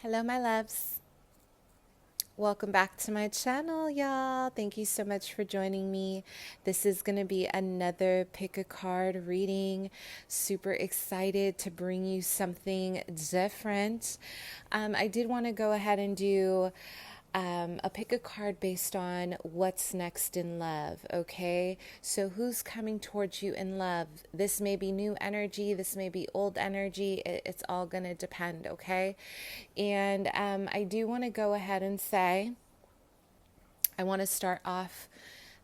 Hello, my loves. Welcome back to my channel, y'all. Thank you so much for joining me. This is going to be another pick a card reading. Super excited to bring you something different. I did want to go ahead and do a pick a card based on what's next in love, okay? So who's coming towards you in love? This may be new energy, this may be old energy. It's all going to depend, okay? And I do want to go ahead and say, I want to start off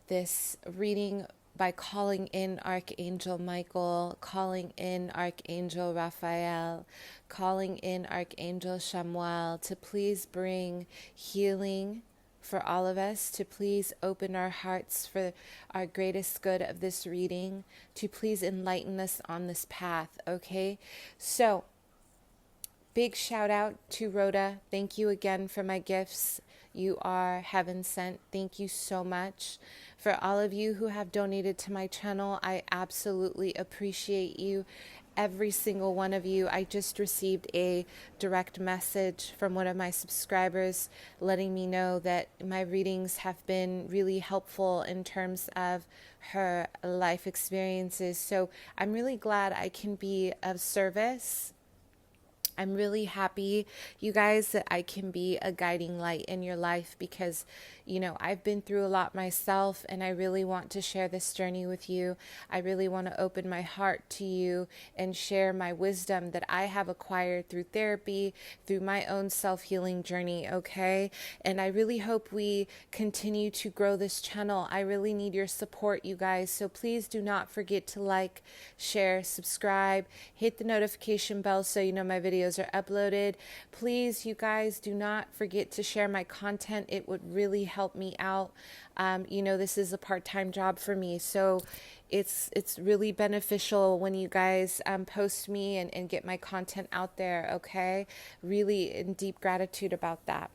this reading by calling in Archangel Michael, calling in Archangel Raphael, calling in Archangel Chamuel to please bring healing for all of us, to please open our hearts for our greatest good of this reading, to please enlighten us on this path, okay? So, big shout out to Rhoda. Thank you again for my gifts. You are heaven sent. Thank you so much. For all of you who have donated to my channel, I absolutely appreciate you. Every single one of you. I just received a direct message from one of my subscribers letting me know that my readings have been really helpful in terms of her life experiences. So I'm really glad I can be of service. I'm really happy, you guys, that I can be a guiding light in your life because, you know, I've been through a lot myself and I really want to share this journey with you. I really want to open my heart to you and share my wisdom that I have acquired through therapy, through my own self-healing journey, okay? And I really hope we continue to grow this channel. I really need your support, you guys. So please do not forget to like, share, subscribe, hit the notification bell so you know my videos are uploaded. Please, you guys, do not forget to share my content. It would really help me out. You know, this is a part-time job for me, so it's really beneficial when you guys post me and get my content out there, okay? Really in deep gratitude about that.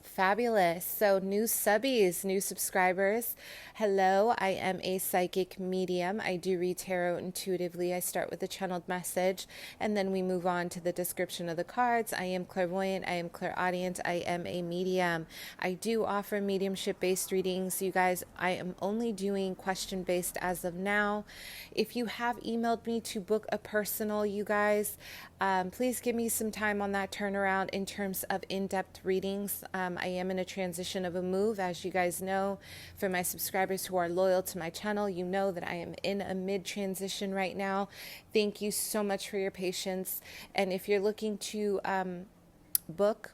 Fabulous. So new subbies, new subscribers. Hello, I am a psychic medium. I do read tarot intuitively. I start with a channeled message and then we move on to the description of the cards. I am clairvoyant. I am clairaudient. I am a medium. I do offer mediumship based readings. You guys, I am only doing question based as of now. If you have emailed me to book a personal, you guys, please give me some time on that turnaround in terms of in-depth readings. I am in a transition of a move, as you guys know. For my subscribers who are loyal to my channel, you know that I am in a mid-transition right now. Thank you so much for your patience. And if you're looking to book,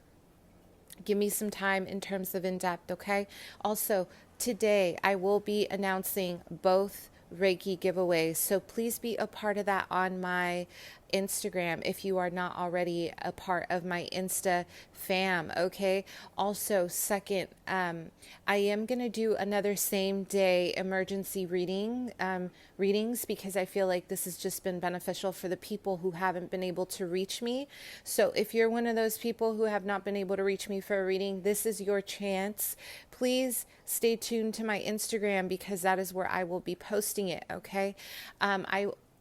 give me some time in terms of in-depth, okay? Also, today I will be announcing both Reiki giveaways, so please be a part of that on my Instagram if you are not already a part of my Insta fam, okay? Also, second, I am going to do another same day emergency readings because I feel like this has just been beneficial for the people who haven't been able to reach me. So if you're one of those people who have not been able to reach me for a reading, this is your chance. Please stay tuned to my Instagram because that is where I will be posting it, okay?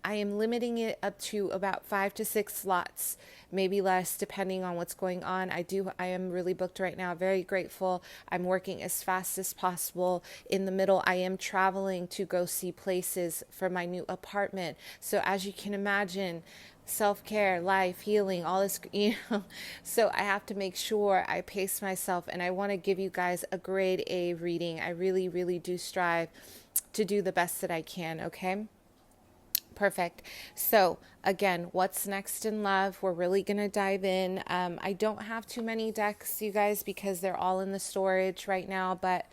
I am limiting it up to about 5 to 6 slots, maybe less, depending on what's going on. I am really booked right now. Very grateful. I'm working as fast as possible. In the middle, I am traveling to go see places for my new apartment. So as you can imagine, self-care, life, healing, all this, you know. So I have to make sure I pace myself, and I want to give you guys a grade A reading. I really, really do strive to do the best that I can, okay? Perfect. So again, what's next in love? We're really going to dive in. I don't have too many decks, you guys, because they're all in the storage right now. But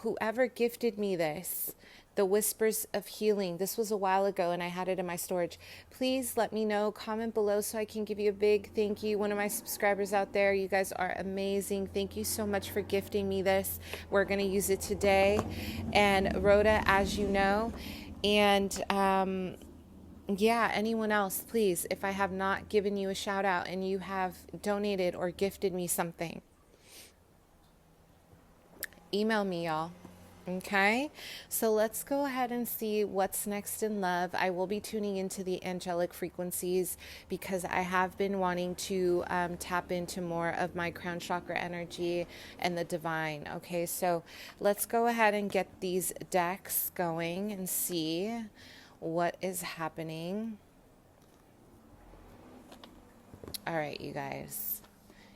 whoever gifted me this, the Whispers of Healing, this was a while ago and I had it in my storage. Please let me know, comment below so I can give you a big thank you. One of my subscribers out there, you guys are amazing. Thank you so much for gifting me this. We're going to use it today. And Rhoda, as you know, and yeah, anyone else, please, if I have not given you a shout out and you have donated or gifted me something, email me, y'all. Okay, so let's go ahead and see what's next in love. I will be tuning into the angelic frequencies because I have been wanting to tap into more of my crown chakra energy and the divine. Okay, so let's go ahead and get these decks going and see what is happening. All right, you guys,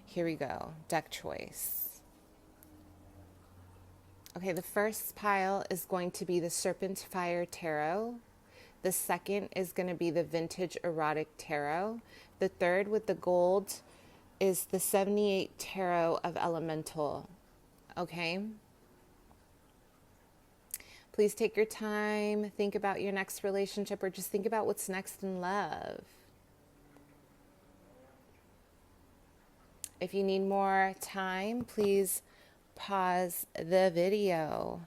here we go. Deck choice. Okay, the first pile is going to be the Serpent Fire Tarot. The second is going to be the Vintage Erotic Tarot. The third with the gold is the 78 Tarot of Elemental. Okay? Please take your time. Think about your next relationship or just think about what's next in love. If you need more time, please pause the video.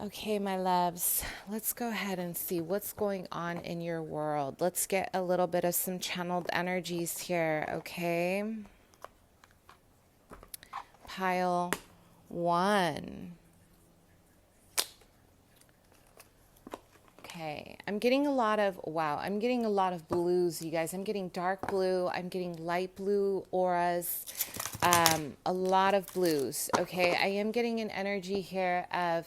Okay, my loves, let's go ahead and see what's going on in your world. Let's get a little bit of some channeled energies here, okay? Pile 1. Okay, I'm getting a lot of, wow, I'm getting a lot of blues, you guys. I'm getting dark blue, I'm getting light blue auras, a lot of blues, okay? I am getting an energy here of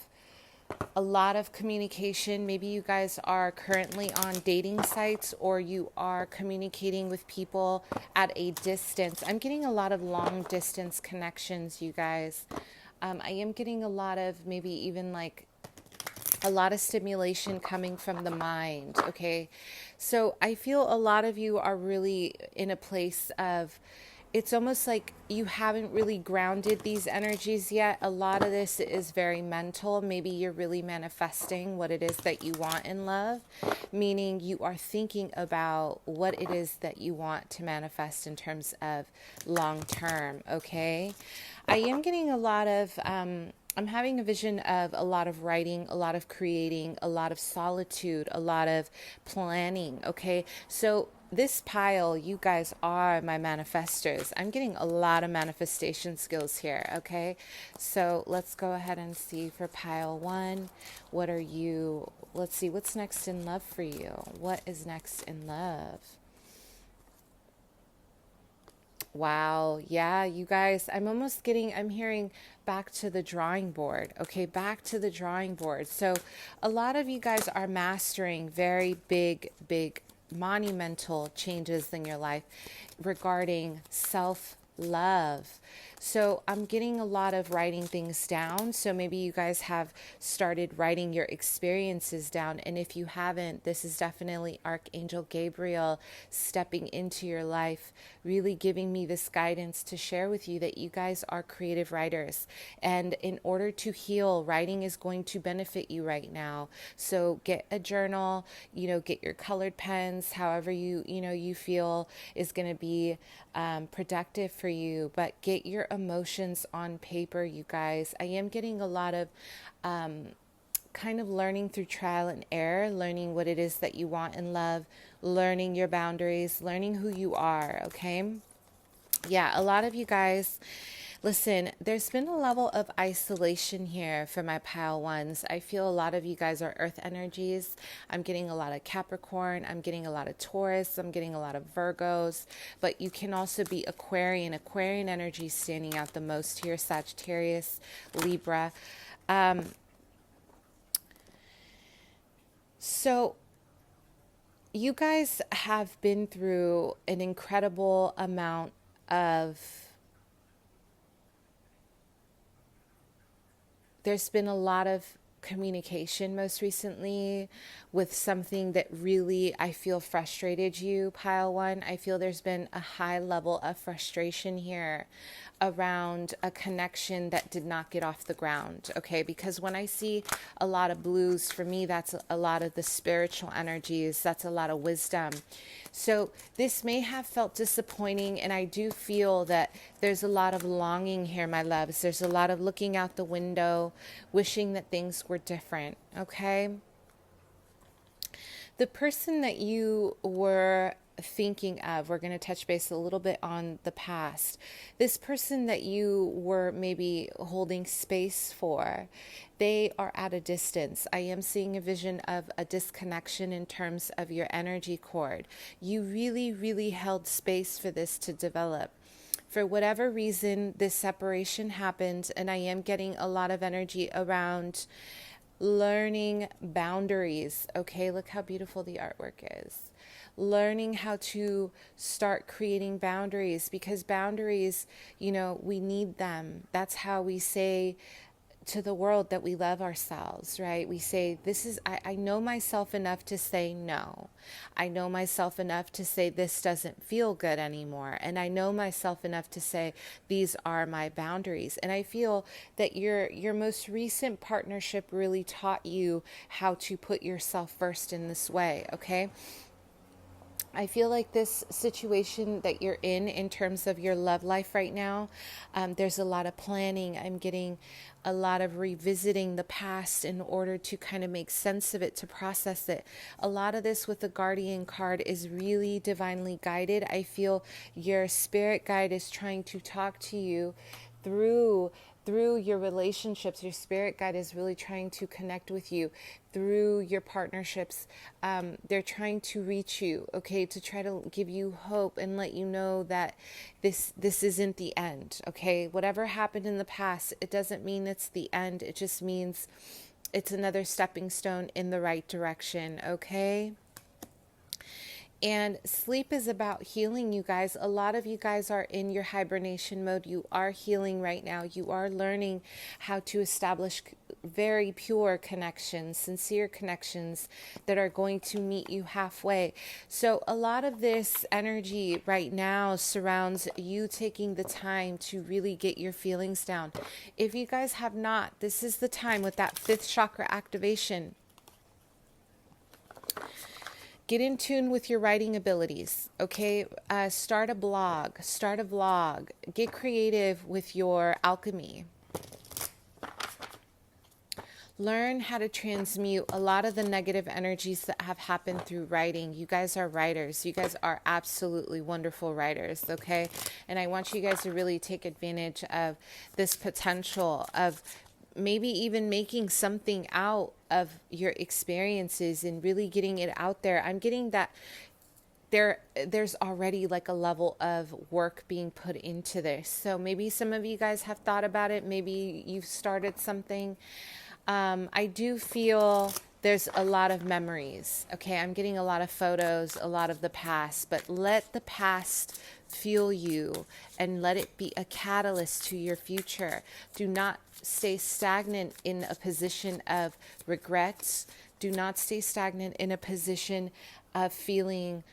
a lot of communication. Maybe you guys are currently on dating sites or you are communicating with people at a distance. I'm getting a lot of long distance connections, you guys. I am getting a lot of maybe even like a lot of stimulation coming from the mind, okay? So I feel a lot of you are really in a place of, it's almost like you haven't really grounded these energies yet. A lot of this is very mental. Maybe you're really manifesting what it is that you want in love, meaning you are thinking about what it is that you want to manifest in terms of long term, okay? I am getting a lot of, I'm having a vision of a lot of writing, a lot of creating, a lot of solitude, a lot of planning, okay? So this pile, you guys are my manifestors. I'm getting a lot of manifestation skills here, okay? So let's go ahead and see for pile 1. What are you, let's see, what's next in love for you? What is next in love? Wow. Yeah, you guys, I'm hearing back to the drawing board. Okay, back to the drawing board. So a lot of you guys are mastering very big, monumental changes in your life regarding self-love. So I'm getting a lot of writing things down. So maybe you guys have started writing your experiences down. And if you haven't, this is definitely Archangel Gabriel stepping into your life, really giving me this guidance to share with you that you guys are creative writers. And in order to heal, writing is going to benefit you right now. So get a journal, get your colored pens, however you feel is going to be productive for you, but get your emotions on paper, you guys. I am getting a lot of kind of learning through trial and error, learning what it is that you want in love, learning your boundaries, learning who you are, okay? Yeah, a lot of you guys, listen, there's been a level of isolation here for my pile 1s. I feel a lot of you guys are earth energies. I'm getting a lot of Capricorn. I'm getting a lot of Taurus. I'm getting a lot of Virgos. But you can also be Aquarian. Aquarian energy standing out the most here. Sagittarius, Libra. So you guys have been through an incredible amount of, there's been a lot of communication most recently with something that really I feel frustrated you, pile 1. I feel there's been a high level of frustration here around a connection that did not get off the ground, okay? Because when I see a lot of blues, for me, that's a lot of the spiritual energies. That's a lot of wisdom. So this may have felt disappointing, and I do feel that there's a lot of longing here, my loves. There's a lot of looking out the window, wishing that things were different, okay? The person that you were thinking of. We're going to touch base a little bit on the past. This person that you were maybe holding space for, they are at a distance. I am seeing a vision of a disconnection in terms of your energy cord. You really, really held space for this to develop. For whatever reason, this separation happened, and I am getting a lot of energy around learning boundaries. Okay, look how beautiful the artwork is. Learning how to start creating boundaries, because boundaries, we need them. That's how we say to the world that we love ourselves, right? We say, I know myself enough to say no. I know myself enough to say this doesn't feel good anymore. And I know myself enough to say these are my boundaries. And I feel that your most recent partnership really taught you how to put yourself first in this way, okay? I feel like this situation that you're in terms of your love life right now, there's a lot of planning. I'm getting a lot of revisiting the past in order to kind of make sense of it, to process it. A lot of this with the Guardian card is really divinely guided. I feel your spirit guide is trying to talk to you through your relationships. Your spirit guide is really trying to connect with you through your partnerships. They're trying to reach you, okay, to try to give you hope and let you know that this isn't the end, okay? Whatever happened in the past, it doesn't mean it's the end. It just means it's another stepping stone in the right direction, okay? And sleep is about healing, you guys. A lot of you guys are in your hibernation mode. You are healing right now. You are learning how to establish very pure connections, sincere connections that are going to meet you halfway. So a lot of this energy right now surrounds you taking the time to really get your feelings down. If you guys have not, this is the time with that 5th chakra activation. Get in tune with your writing abilities, okay? Start a blog, start a vlog. Get creative with your alchemy. Learn how to transmute a lot of the negative energies that have happened through writing. You guys are writers. You guys are absolutely wonderful writers, okay? And I want you guys to really take advantage of this potential of maybe even making something out of your experiences and really getting it out there. I'm getting that there's already like a level of work being put into this. So maybe some of you guys have thought about it. Maybe you've started something. I do feel there's a lot of memories. Okay, I'm getting a lot of photos, a lot of the past, but let the past fuel you and let it be a catalyst to your future. Do not stay stagnant in a position of regrets. Do not stay stagnant in a position of feeling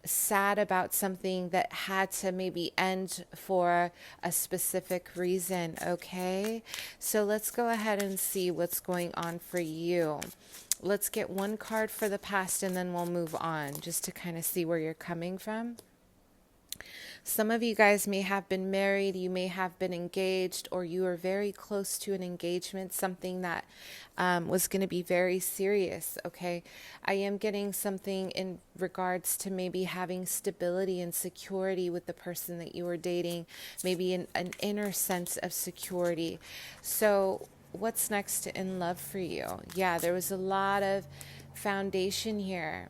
sad about something that had to maybe end for a specific reason, okay? So let's go ahead and see what's going on for you. Let's get one card for the past and then we'll move on just to kind of see where you're coming from. Some of you guys may have been married, you may have been engaged, or you are very close to an engagement, something that was going to be very serious, okay? I am getting something in regards to maybe having stability and security with the person that you were dating, maybe an inner sense of security. So what's next in love for you? Yeah, there was a lot of foundation here.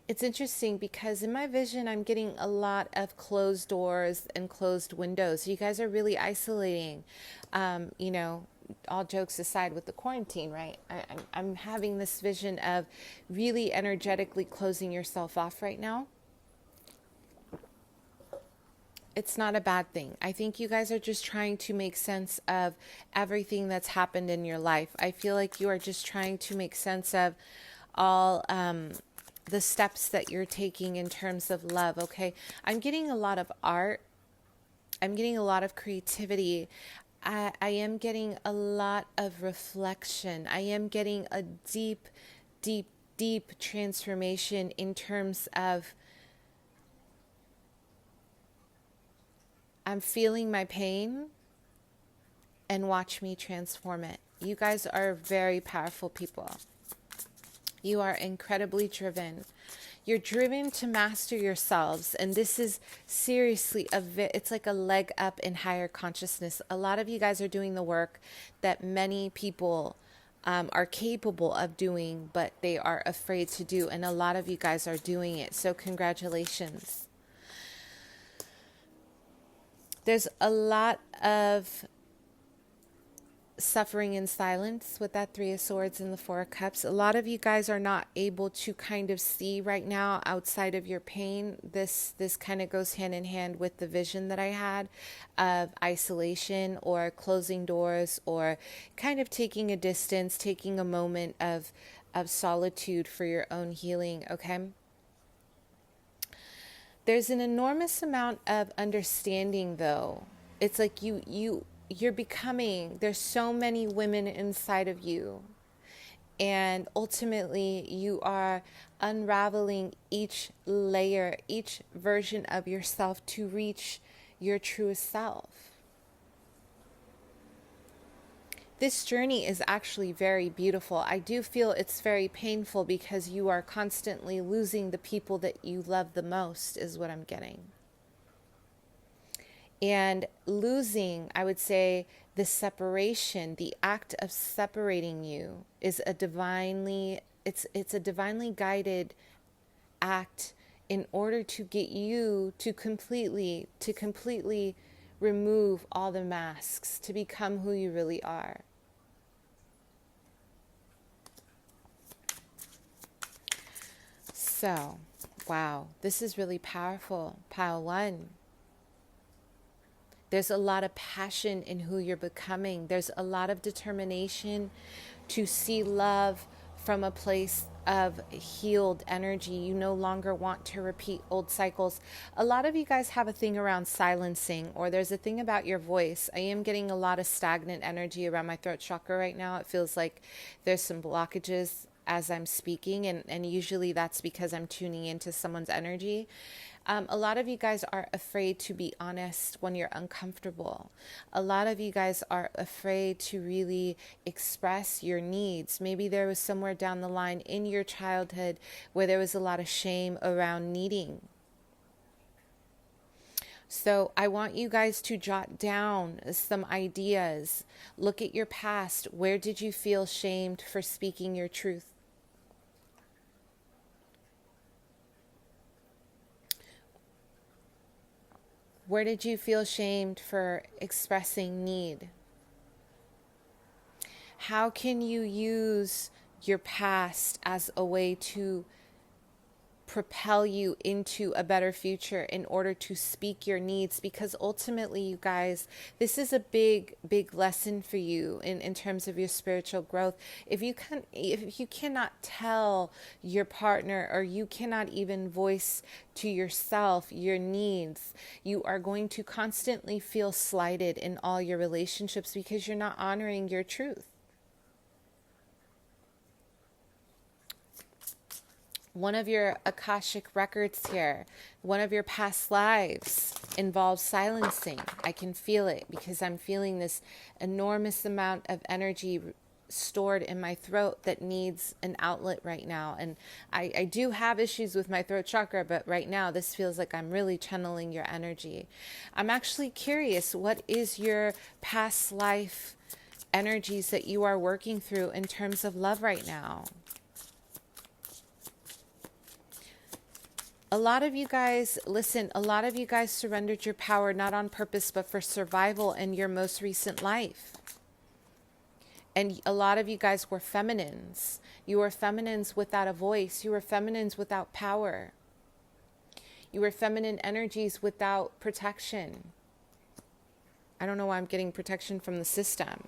It's interesting because in my vision, I'm getting a lot of closed doors and closed windows. You guys are really isolating, all jokes aside with the quarantine, right? I'm having this vision of really energetically closing yourself off right now. It's not a bad thing. I think you guys are just trying to make sense of everything that's happened in your life. I feel like you are just trying to make sense of all the steps that you're taking in terms of love, okay? I'm getting a lot of art. I'm getting a lot of creativity. I am getting a lot of reflection. I am getting a deep, deep, deep transformation in terms of I'm feeling my pain and watch me transform it. You guys are very powerful people. You are incredibly driven. You're driven to master yourselves. And this is seriously, it's like a leg up in higher consciousness. A lot of you guys are doing the work that many people are capable of doing, but they are afraid to do. And a lot of you guys are doing it. So congratulations. There's a lot of suffering in silence with that Three of Swords and the Four of Cups. A lot of you guys are not able to kind of see right now outside of your pain. This kind of goes hand in hand with the vision that I had of isolation or closing doors or kind of taking a distance, taking a moment of solitude for your own healing, okay? There's an enormous amount of understanding, though. It's like you're becoming, there's so many women inside of you. And ultimately, you are unraveling each layer, each version of yourself to reach your truest self. This journey is actually very beautiful. I do feel it's very painful because you are constantly losing the people that you love the most, is what I'm getting. And losing, I would say, the separation, the act of separating you is a divinely, it's a divinely guided act in order to get you to completely remove all the masks, to become who you really are. So, wow, this is really powerful. Pile one. There's a lot of passion in who you're becoming. There's a lot of determination to see love from a place of healed energy. You no longer want to repeat old cycles. A lot of you guys have a thing around silencing, or there's a thing about your voice. I am getting a lot of stagnant energy around my throat chakra right now. It feels like there's some blockages as I'm speaking, and usually that's because I'm tuning into someone's energy. A lot of you guys are afraid to be honest when you're uncomfortable. A lot of you guys are afraid to really express your needs. Maybe there was somewhere down the line in your childhood where there was a lot of shame around needing. So I want you guys to jot down some ideas. Look at your past. Where did you feel shamed for speaking your truth? Where did you feel shamed for expressing need? How can you use your past as a way to propel you into a better future in order to speak your needs? Because ultimately, you guys, this is a big lesson for you in terms of your spiritual growth. If you cannot tell your partner, or you cannot even voice to yourself your needs, you are going to constantly feel slighted in all your relationships because you're not honoring your truth. One of your Akashic records here, one of your past lives involves silencing. I can feel it because I'm feeling this enormous amount of energy stored in my throat that needs an outlet right now. And I do have issues with my throat chakra, but right now this feels like I'm really channeling your energy. I'm actually curious, what is your past life energies that you are working through in terms of love right now? A lot of you guys, listen, a lot of you guys surrendered your power not on purpose, but for survival in your most recent life. And a lot of you guys were feminines. You were feminines without a voice. You were feminines without power. You were feminine energies without protection. I don't know why I'm getting protection from the system.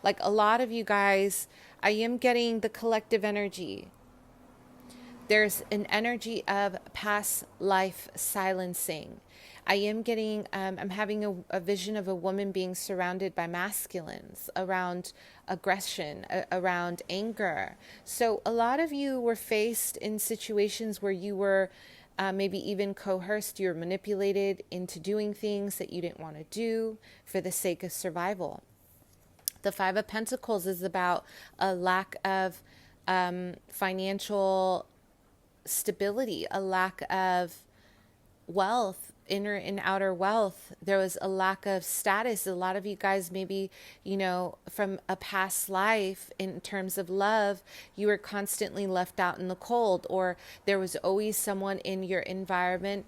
Like a lot of you guys, I am getting the collective energy. There's an energy of past life silencing. I am getting, I'm having a vision of a woman being surrounded by masculines around aggression, around anger. So a lot of you were faced in situations where you were maybe even coerced, you were manipulated into doing things that you didn't want to do for the sake of survival. The Five of Pentacles is about a lack of financial stability, a lack of wealth, inner and outer wealth. There was a lack of status. A lot of you guys, maybe, you know, from a past life in terms of love, you were constantly left out in the cold, or there was always someone in your environment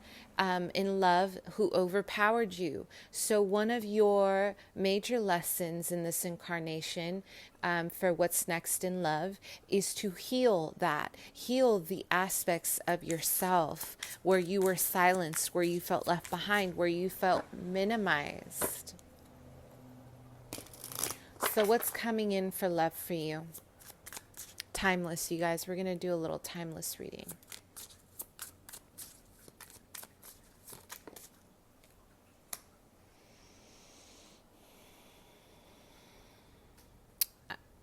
in love who overpowered you. So one of your major lessons in this incarnation for what's next in love is to heal that, heal the aspects of yourself where you were silenced, where you felt left behind, where you felt minimized. So what's coming in for love for you? Timeless, you guys. We're going to do a little timeless reading.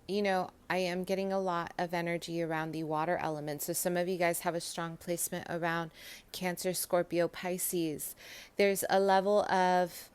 You know, I am getting a lot of energy around the water element. So some of you guys have a strong placement around Cancer, Scorpio, Pisces. There's a level of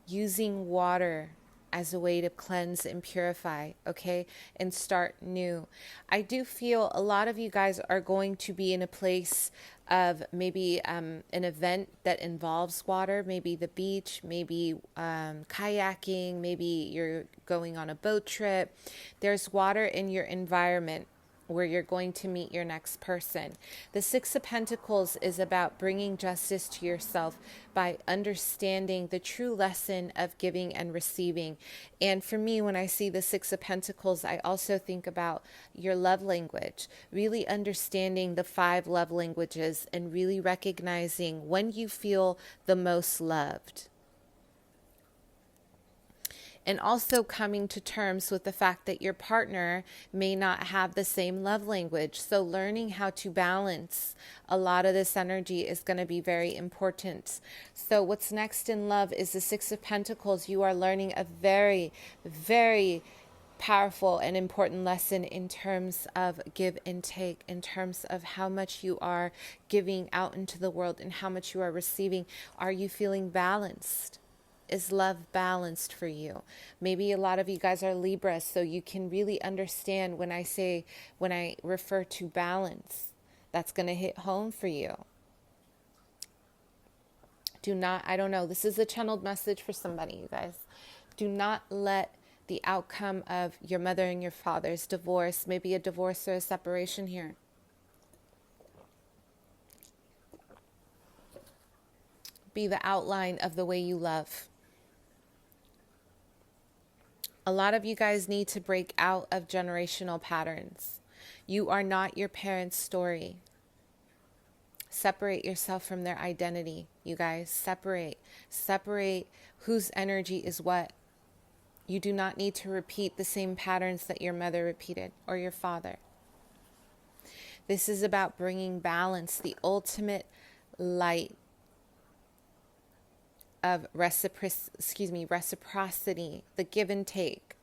using water as a way to cleanse and purify, okay, and start new. I do feel a lot of you guys are going to be in a place of maybe an event that involves water, maybe the beach, maybe kayaking, maybe you're going on a boat trip. There's water in your environment where you're going to meet your next person. The Six of Pentacles is about bringing justice to yourself by understanding the true lesson of giving and receiving. And for me, when I see the Six of Pentacles, I also think about your love language, really understanding the 5 love languages and really recognizing when you feel the most loved. And also coming to terms with the fact that your partner may not have the same love language. So learning how to balance a lot of this energy is going to be very important. So what's next in love is the Six of Pentacles. You are learning a very, very powerful and important lesson in terms of give and take, in terms of how much you are giving out into the world and how much you are receiving. Are you feeling balanced? Is love balanced for you? Maybe a lot of you guys are Libra, so you can really understand when I refer to balance, that's going to hit home for you. Do not, I don't know, this is a channeled message for somebody, you guys. Do not let the outcome of your mother and your father's divorce, maybe a divorce or a separation here, be the outline of the way you love. A lot of you guys need to break out of generational patterns. You are not your parents' story. Separate yourself from their identity, you guys. Separate. Separate whose energy is what. You do not need to repeat the same patterns that your mother repeated or your father. This is about bringing balance, the ultimate light of reciprocity, the give and take.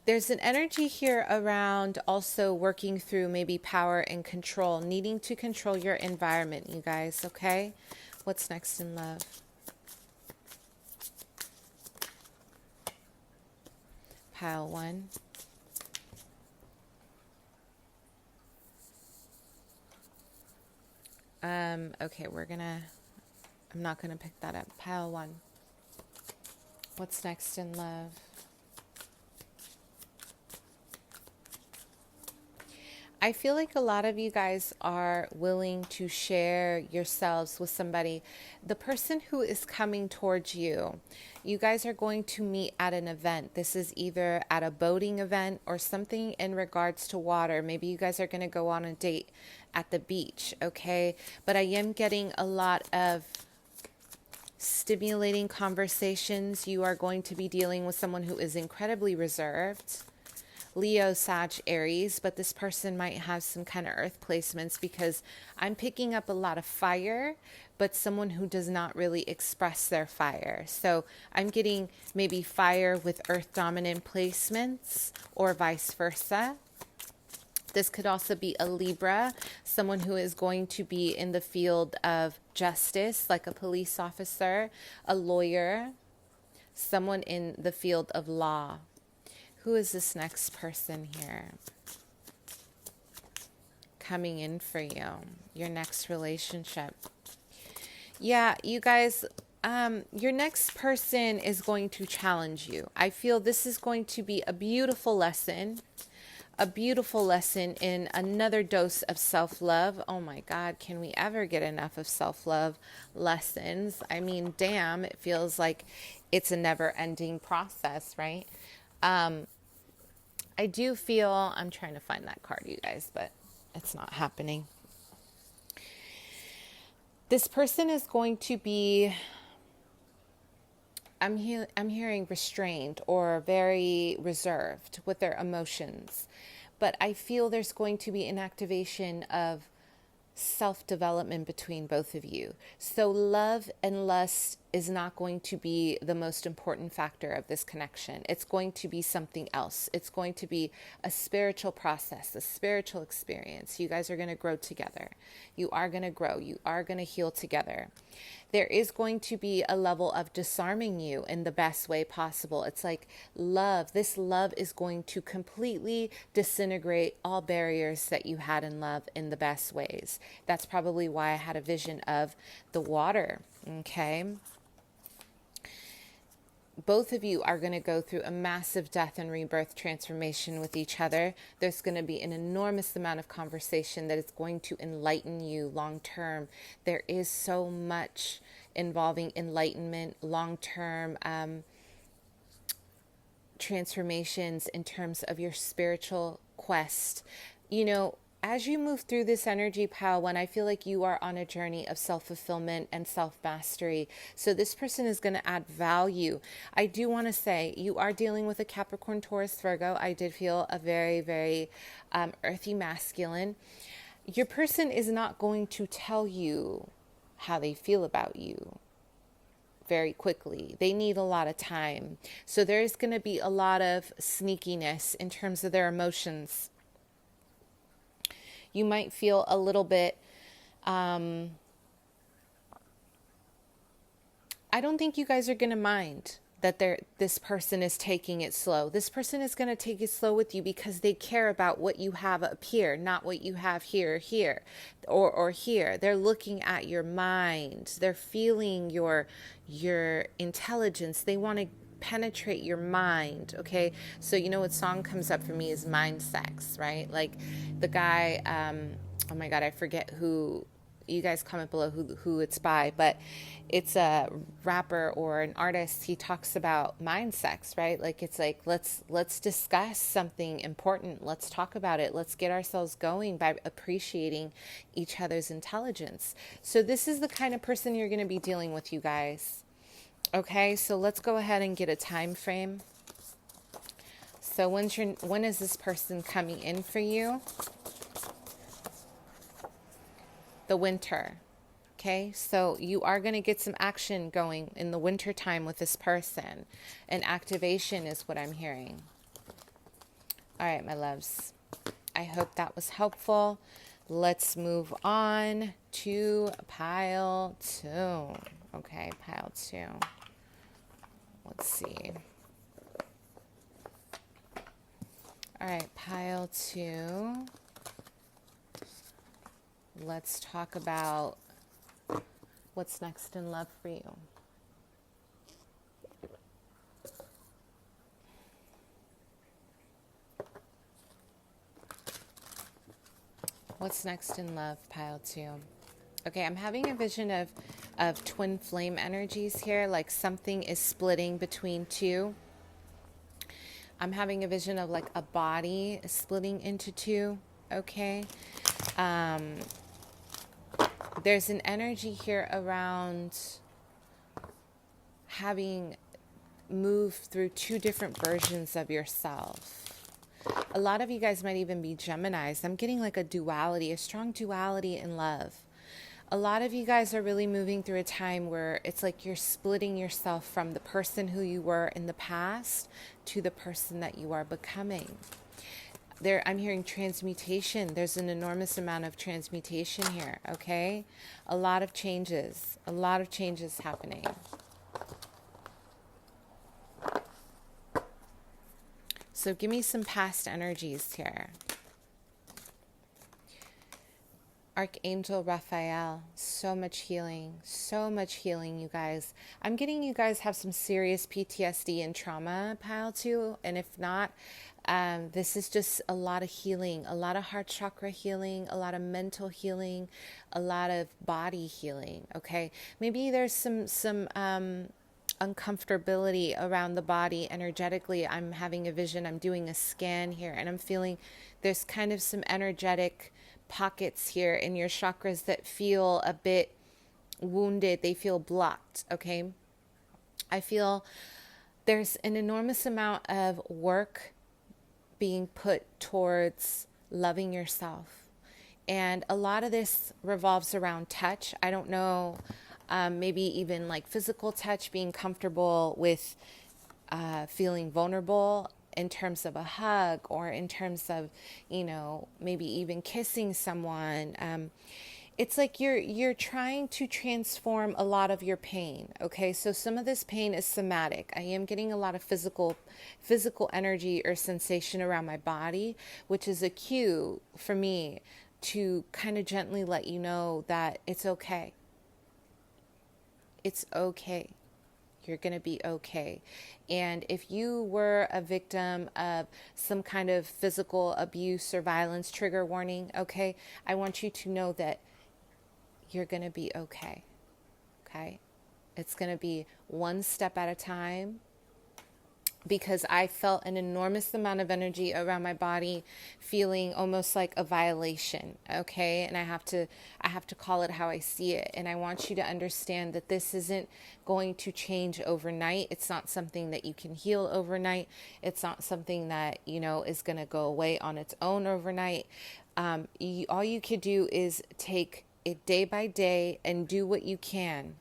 There's an energy here around also working through maybe power and control, needing to control your environment, you guys, okay? What's next in love? Pile 1. Okay, I'm not gonna pick that up. Pile 1. What's next in love? I feel like a lot of you guys are willing to share yourselves with somebody. The person who is coming towards you, you guys are going to meet at an event. This is either at a boating event or something in regards to water. Maybe you guys are going to go on a date at the beach, okay? But I am getting a lot of stimulating conversations. You are going to be dealing with someone who is incredibly reserved. Leo, Sag, Aries, but this person might have some kind of earth placements because I'm picking up a lot of fire, but someone who does not really express their fire. So I'm getting maybe fire with earth dominant placements or vice versa. This could also be a Libra, someone who is going to be in the field of justice, like a police officer, a lawyer. someone in the field of law. Who is this next person here coming in for you? Your next relationship. Yeah, you guys, your next person is going to challenge you. I feel this is going to be a beautiful lesson in another dose of self-love. Oh my God, can we ever get enough of self-love lessons? I mean, damn, it feels like it's a never-ending process, right? I do feel, I'm trying to find that card, you guys, but it's not happening. This person is going to be, I'm hearing restrained or very reserved with their emotions. But I feel there's going to be an activation of self-development between both of you. So love and lust is not going to be the most important factor of this connection. It's going to be something else. It's going to be a spiritual process, a spiritual experience. You guys are going to grow together. You are going to grow. You are going to heal together. There is going to be a level of disarming you in the best way possible. It's like love. This love is going to completely disintegrate all barriers that you had in love in the best ways. That's probably why I had a vision of the water, okay? Both of you are going to go through a massive death and rebirth transformation with each other. There's going to be an enormous amount of conversation that is going to enlighten you long term. There is so much involving enlightenment, long term transformations in terms of your spiritual quest. You know, as you move through this energy pile, when I feel like you are on a journey of self-fulfillment and self-mastery. So this person is going to add value. I do want to say you are dealing with a Capricorn, Taurus, Virgo. I did feel a very, very earthy masculine. Your person is not going to tell you how they feel about you very quickly. They need a lot of time. So there's going to be a lot of sneakiness in terms of their emotions. You might feel a little bit, I don't think you guys are going to mind that this person is taking it slow. This person is going to take it slow with you because they care about what you have up here, not what you have here, or here. They're looking at your mind. They're feeling your intelligence. They want to penetrate your mind. Okay, so you know what song comes up for me is Mind Sex, right? Like the guy, oh my God, I forget who. You guys comment below who it's by, but it's a rapper or an artist. He talks about mind sex, right? Like it's like let's discuss something important. Let's talk about it. Let's get ourselves going by appreciating each other's intelligence. So this is the kind of person you're going to be dealing with, you guys. Okay, so let's go ahead and get a time frame. So when is this person coming in for you? The winter. Okay, so you are going to get some action going in the winter time with this person. And activation is what I'm hearing. All right, my loves. I hope that was helpful. Let's move on to pile 2. Okay, pile 2. Let's see. All right, pile 2. Let's talk about what's next in love for you. What's next in love, pile 2? Okay, I'm having a vision of twin flame energies here, like something is splitting between two. I'm having a vision of like a body splitting into two, okay? There's an energy here around having moved through 2 different versions of yourself. A lot of you guys might even be Geminis. I'm getting like a duality, a strong duality in love. A lot of you guys are really moving through a time where it's like you're splitting yourself from the person who you were in the past to the person that you are becoming. I'm hearing transmutation. There's an enormous amount of transmutation here, okay? A lot of changes happening. So give me some past energies here. Archangel Raphael, so much healing, you guys. I'm getting you guys have some serious PTSD and trauma, pile too. And if not, this is just a lot of healing, a lot of heart chakra healing, a lot of mental healing, a lot of body healing. Okay, maybe there's some uncomfortability around the body energetically. I'm having a vision. I'm doing a scan here, and I'm feeling there's kind of some energetic pockets here in your chakras that feel a bit wounded. They feel blocked. Okay, I feel there's an enormous amount of work being put towards loving yourself, and a lot of this revolves around touch. I don't know, maybe even like physical touch, being comfortable with feeling vulnerable in terms of a hug, or in terms of, you know, maybe even kissing someone. It's like you're trying to transform a lot of your pain. Okay, so some of this pain is somatic. I am getting a lot of physical energy or sensation around my body, which is a cue for me to kind of gently let you know that it's okay. It's okay. You're going to be okay. And if you were a victim of some kind of physical abuse or violence, trigger warning, okay, I want you to know that you're going to be okay. Okay? It's going to be one step at a time, because I felt an enormous amount of energy around my body, feeling almost like a violation. Okay, and I have to call it how I see it. And I want you to understand that this isn't going to change overnight. It's not something that you can heal overnight. It's not something that, you know, is going to go away on its own overnight. All you could do is take it day by day and do what you can.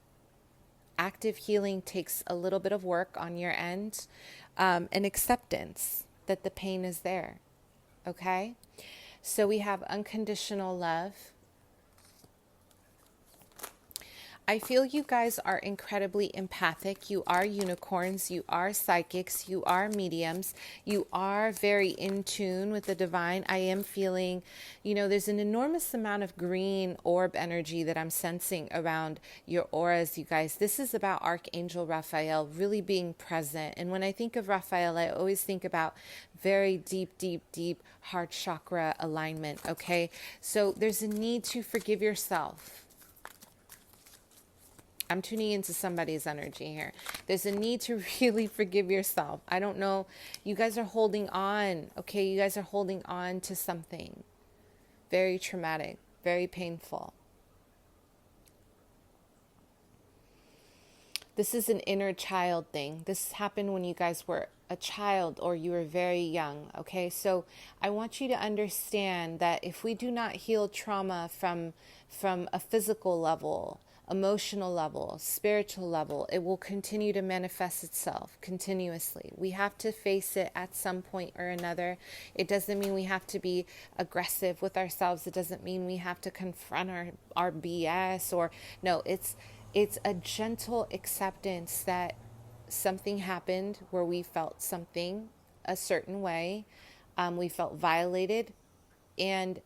Active healing takes a little bit of work on your end, and acceptance that the pain is there. Okay? So we have unconditional love. I feel you guys are incredibly empathic. You are unicorns. You are psychics. You are mediums. You are very in tune with the divine. I am feeling, you know, there's an enormous amount of green orb energy that I'm sensing around your auras, you guys. This is about Archangel Raphael really being present. And when I think of Raphael, I always think about very deep heart chakra alignment. Okay. So there's a need to forgive yourself. I'm tuning into somebody's energy here. There's a need to really forgive yourself. I don't know. You guys are holding on. Okay, you guys are holding on to something very traumatic, very painful. This is an inner child thing. This happened when you guys were a child or you were very young. Okay, so I want you to understand that if we do not heal trauma from a physical level, emotional level, spiritual level, it will continue to manifest itself continuously. We have to face it at some point or another. It doesn't mean we have to be aggressive with ourselves. It doesn't mean we have to confront our BS, or no, it's a gentle acceptance that something happened where we felt something a certain way. We felt violated, and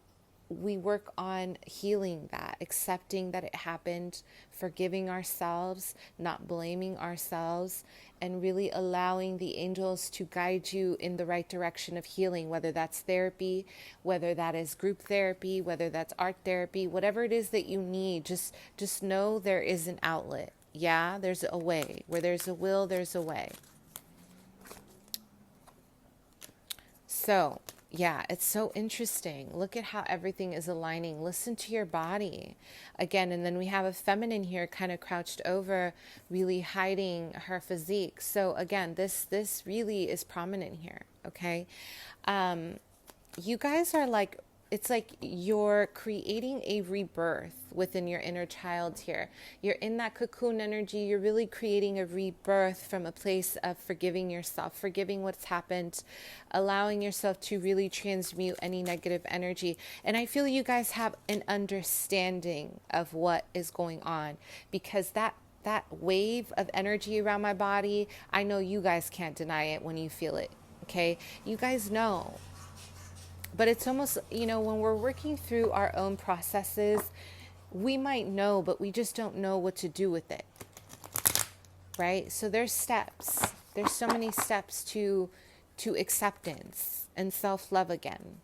we work on healing that, accepting that it happened, forgiving ourselves, not blaming ourselves, and really allowing the angels to guide you in the right direction of healing, whether that's therapy, whether that is group therapy, whether that's art therapy, whatever it is that you need. Just know there is an outlet. Yeah, there's a way. Where there's a will, there's a way. So yeah, it's so interesting. Look at how everything is aligning. Listen to your body again. And then we have a feminine here kind of crouched over, really hiding her physique. So again, this really is prominent here. Okay. You guys are like, it's like you're creating a rebirth within your inner child here. You're in that cocoon energy. You're really creating a rebirth from a place of forgiving yourself, forgiving what's happened, allowing yourself to really transmute any negative energy. And I feel you guys have an understanding of what is going on, because that wave of energy around my body, I know you guys can't deny it when you feel it. Okay, you guys know. But it's almost, you know, when we're working through our own processes, we might know, but we just don't know what to do with it, right? So there's steps. There's so many steps to acceptance and self-love again.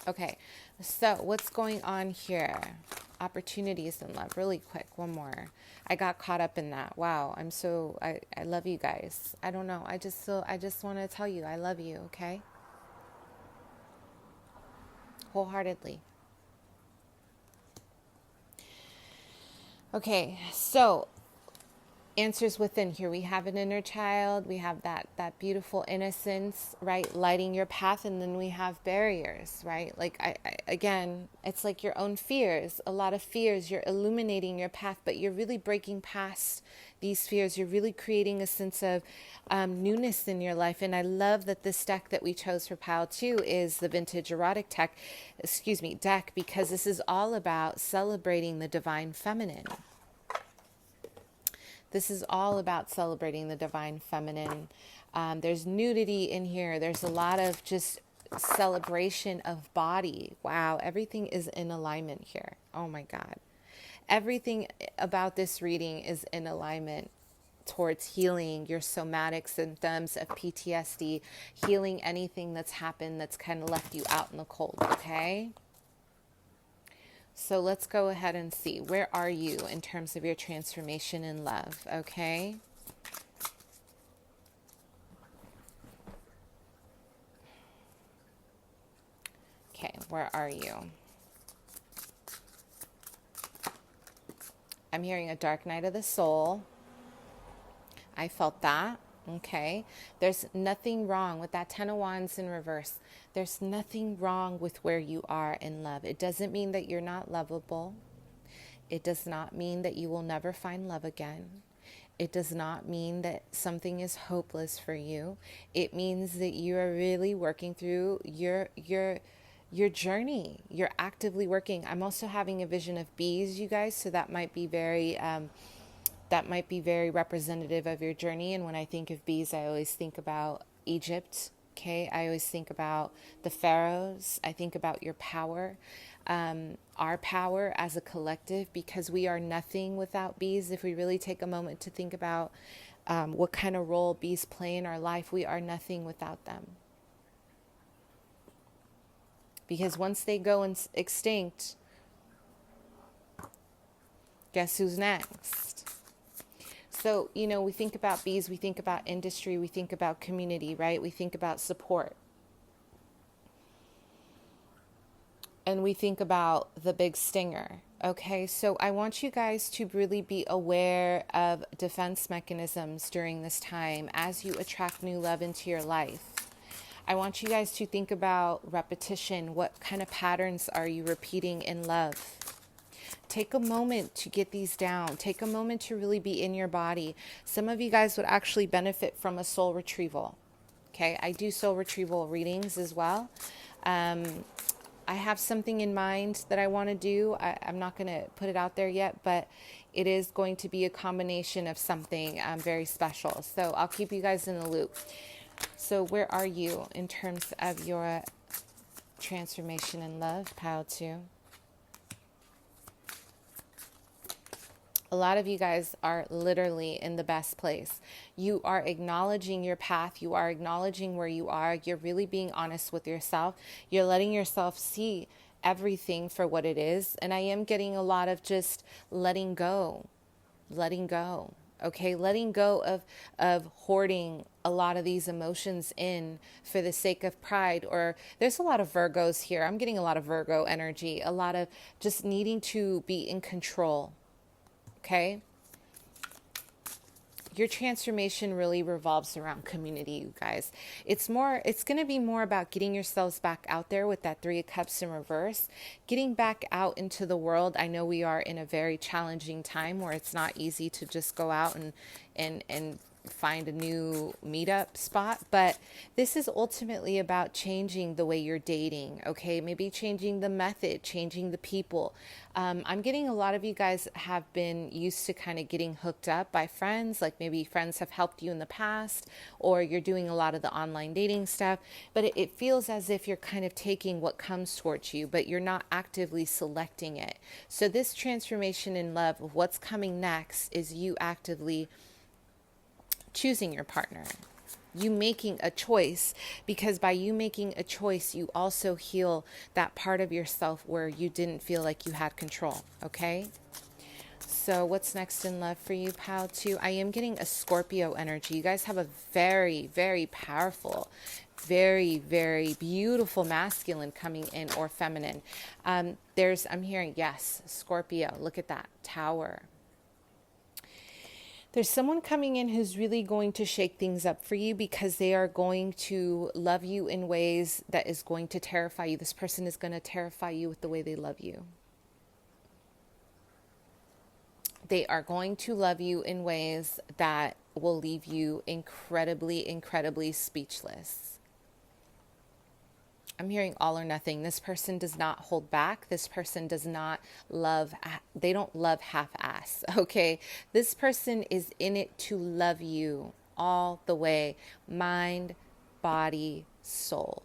Okay, so what's going on here? Opportunities in love. Really quick, one more. I got caught up in that. Wow, I love you guys. I don't know. I just want to tell you I love you, okay? Wholeheartedly. Okay, so answers within here. We have an inner child. We have that beautiful innocence, right? Lighting your path. And then we have barriers, right? Like, again, it's like your own fears. A lot of fears. You're illuminating your path, but you're really breaking past these fears. You're really creating a sense of newness in your life. And I love that this deck that we chose for Pile 2 is the Vintage Erotic deck, because this is all about celebrating the divine feminine. This is all about celebrating the divine feminine. There's nudity in here. There's a lot of just celebration of body. Wow, everything is in alignment here. Oh my God. Everything about this reading is in alignment towards healing your somatic symptoms of PTSD, healing anything that's happened that's kind of left you out in the cold, okay? So let's go ahead and see. Where are you in terms of your transformation in love? Okay. Okay, where are you? I'm hearing a dark night of the soul. I felt that. Okay. There's nothing wrong with that 10 of Wands in reverse. There's nothing wrong with where you are in love. It doesn't mean that you're not lovable. It does not mean that you will never find love again. It does not mean that something is hopeless for you. It means that you are really working through your journey. You're actively working. I'm also having a vision of bees, you guys, so that might be very representative of your journey. And when I think of bees, I always think about Egypt. Okay, I always think about the pharaohs. I think about your power, our power as a collective, because we are nothing without bees. If we really take a moment to think about what kind of role bees play in our life, we are nothing without them. Because once they go extinct, guess who's next? So, you know, we think about bees, we think about industry, we think about community, right? We think about support. And we think about the big stinger. Okay, so I want you guys to really be aware of defense mechanisms during this time as you attract new love into your life. I want you guys to think about repetition. What kind of patterns are you repeating in love? Take a moment to get these down. Take a moment to really be in your body. Some of you guys would actually benefit from a soul retrieval. Okay, I do soul retrieval readings as well. I have something in mind that I want to do. I'm not going to put it out there yet, but it is going to be a combination of something very special. So I'll keep you guys in the loop. So where are you in terms of your transformation in love, Pile 2? A lot of you guys are literally in the best place. You are acknowledging your path. You are acknowledging where you are. You're really being honest with yourself. You're letting yourself see everything for what it is. And I am getting a lot of just letting go. Okay, letting go of hoarding a lot of these emotions in for the sake of pride. Or there's a lot of Virgos here. I'm getting a lot of Virgo energy, a lot of just needing to be in control. Okay? Your transformation really revolves around community, you guys. It's going to be more about getting yourselves back out there with that 3 of Cups in reverse, getting back out into the world. I know we are in a very challenging time where it's not easy to just go out and find a new meetup spot. But this is ultimately about changing the way you're dating, okay? Maybe changing the method, changing the people. I'm getting a lot of you guys have been used to kind of getting hooked up by friends, like maybe friends have helped you in the past, or you're doing a lot of the online dating stuff, but it feels as if you're kind of taking what comes towards you, but you're not actively selecting it. So this transformation in love of what's coming next is you actively choosing your partner, you making a choice, because by you making a choice, you also heal that part of yourself where you didn't feel like you had control, okay? So what's next in love for you, pal, too? I am getting a Scorpio energy. You guys have a very, very powerful, very, very beautiful masculine coming in, or feminine. I'm hearing, yes, Scorpio. Look at that, Tower. There's someone coming in who's really going to shake things up for you, because they are going to love you in ways that is going to terrify you. This person is going to terrify you with the way they love you. They are going to love you in ways that will leave you incredibly, incredibly speechless. I'm hearing all or nothing. This person does not hold back. This person does not love, they don't love half-ass, okay? This person is in it to love you all the way, mind, body, soul.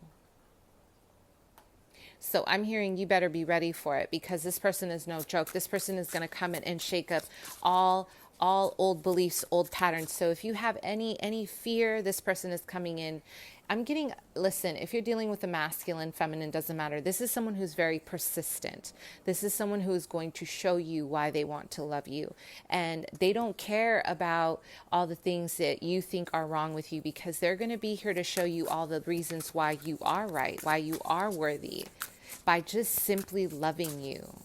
So I'm hearing you better be ready for it, because this person is no joke. This person is going to come in and shake up all old beliefs, old patterns. So if you have any fear, this person is coming in. I'm getting, listen, if you're dealing with a masculine, feminine, doesn't matter. This is someone who's very persistent. This is someone who is going to show you why they want to love you. And they don't care about all the things that you think are wrong with you, because they're going to be here to show you all the reasons why you are right, why you are worthy, by just simply loving you.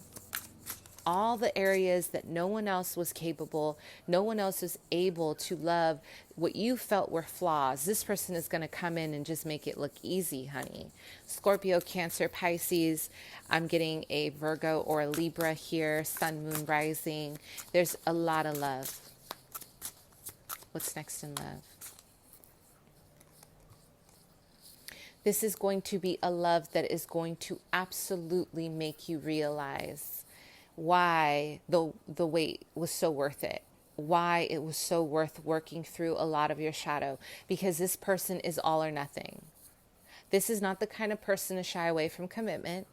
All the areas that no one else was capable, no one else is able to love, what you felt were flaws. This person is going to come in and just make it look easy, honey. Scorpio, Cancer, Pisces. I'm getting a Virgo or a Libra here. Sun, Moon, Rising. There's a lot of love. What's next in love? This is going to be a love that is going to absolutely make you realize why the wait was so worth it, why it was so worth working through a lot of your shadow, because this person is all or nothing. This is not the kind of person to shy away from commitment.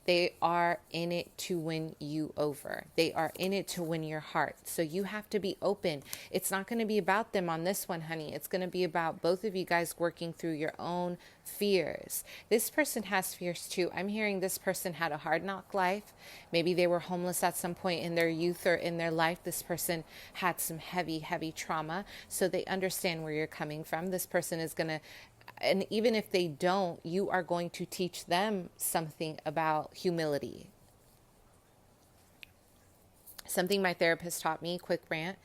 They are in it to win you over. They are in it to win your heart. So you have to be open. It's not going to be about them on this one, honey. It's going to be about both of you guys working through your own fears. This person has fears too. I'm hearing this person had a hard knock life. Maybe they were homeless at some point in their youth or in their life. This person had some heavy, heavy trauma. So they understand where you're coming from. This person is going to, and even if they don't, you are going to teach them something about humility. Something my therapist taught me, quick rant.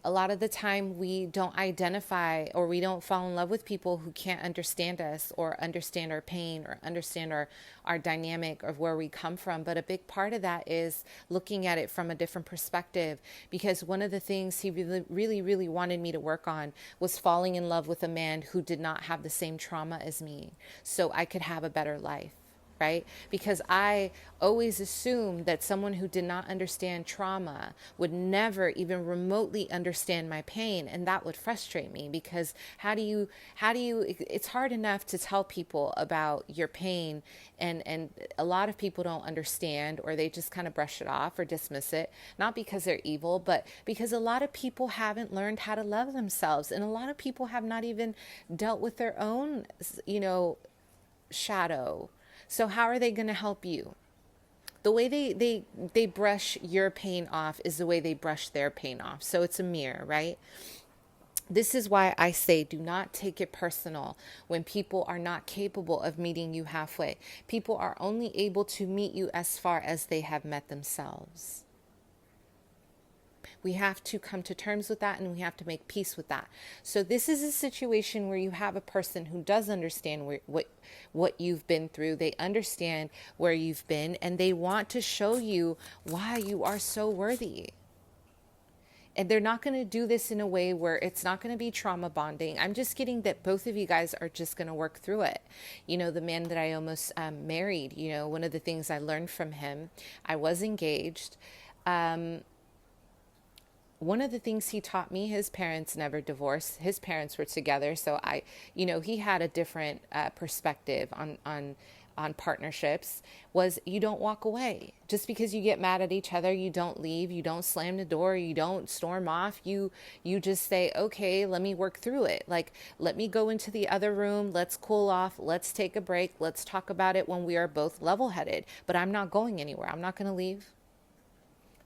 A lot of the time we don't identify, or we don't fall in love with people who can't understand us, or understand our pain, or understand our dynamic of where we come from. But a big part of that is looking at it from a different perspective, because one of the things he really wanted me to work on was falling in love with a man who did not have the same trauma as me, so I could have a better life. Right? Because I always assumed that someone who did not understand trauma would never even remotely understand my pain. And that would frustrate me, because how do you, it's hard enough to tell people about your pain. And a lot of people don't understand, or they just kind of brush it off or dismiss it, not because they're evil, but because a lot of people haven't learned how to love themselves. And a lot of people have not even dealt with their own, shadow. So how are they going to help you? The way they brush your pain off is the way they brush their pain off. So it's a mirror, right? This is why I say do not take it personal when people are not capable of meeting you halfway. People are only able to meet you as far as they have met themselves. We have to come to terms with that, and we have to make peace with that. So this is a situation where you have a person who does understand what you've been through. They understand where you've been, and they want to show you why you are so worthy. And they're not going to do this in a way where it's not going to be trauma bonding. I'm just getting that both of you guys are just going to work through it. You know, the man that I almost married, you know, one of the things I learned from him, I was engaged. One of the things he taught me, his parents never divorced. His parents were together. So you know, he had a different perspective on partnerships, was you don't walk away. Just because you get mad at each other, you don't leave, you don't slam the door, you don't storm off. You just say, okay, let me work through it. Like, let me go into the other room. Let's cool off. Let's take a break. Let's talk about it when we are both level-headed. But I'm not going anywhere. I'm not going to leave.